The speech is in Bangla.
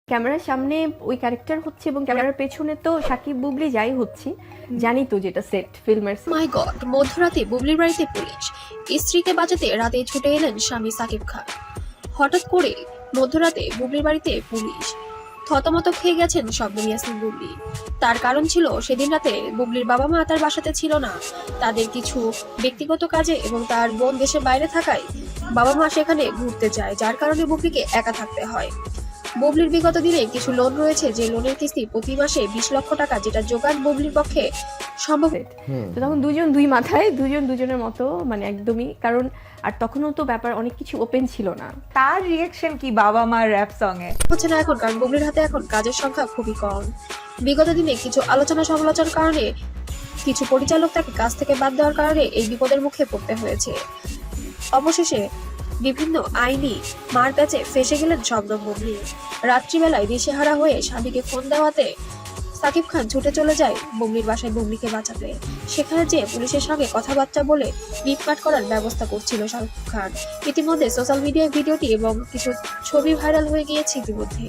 ক্যামেরার সামনে ওই ক্যারেক্টার হচ্ছে এবং ক্যামেরার পেছনে তো সাকিব বুবলি যাই হচ্ছে, জানি তো যেটা সেট ফিল্মের। মাই গড, মধ্যরাতে বুবলির বাড়িতে পুলিশ। স্ত্রীকে বাঁচাতে রাতে ছুটে এলেন স্বামী সাকিব খান। হঠাৎ করে মধ্যরাতে বুবলির বাড়িতে পুলিশ। থতমত খেয়ে গেছেন শবনম ইয়াসমিন বুবলি। তার কারণ ছিল সেদিন রাতে বুবলির বাবা মা তার বাসাতে ছিল না, তাদের কিছু ব্যক্তিগত কাজে এবং তার বোন দেশের বাইরে থাকায় বাবা মা সেখানে ঘুরতে যায়, যার কারণে বুবলিকে একা থাকতে হয়। বুবলির বিগত দিনে কিছু লোন রয়েছে, যে লোনের কিস্তি প্রতি মাসে 20 লক্ষ টাকা, যেটা জোগান বুবলির পক্ষে সম্ভব। তো তখন দুজন দুই মাথায়, দুজন দুজনের মতো, মানে একদমই। কারণ আর তখনও তো ব্যাপার অনেক কিছু ওপেন ছিল না। তার রিয়াকশন কি বাবা মার র‍্যাপ সং এ? হচ্ছে না এখন, কারণ বুবলির হাতে এখন কাজের সংখ্যা খুবই কম। বিগত দিনে কিছু আলোচনা সমালোচনার কারণে কিছু পরিচালক তাকে কাজ থেকে বাদ দেওয়ার কারণে এই বিপদের মুখে পড়তে হয়েছে। অবশেষে বিভিন্ন আইনি মার প্যাচে ফেসে গেলেন শবনম বুবলি। রাত্রিবেলায় দিশেহারা হয়ে স্বামীকে ফোন দেওয়াতে সাকিব খান ছুটে চলে যায় বুবলির বাসায় বুবলিকে বাঁচাতে। সেখানে যে পুলিশের সঙ্গে কথাবার্তা বলে মিটমাট করার ব্যবস্থা করছিল শাকিব খান। ইতিমধ্যে সোশ্যাল মিডিয়ায় ভিডিওটি এবং কিছু ছবি ভাইরাল হয়ে গিয়েছে ইতিমধ্যে।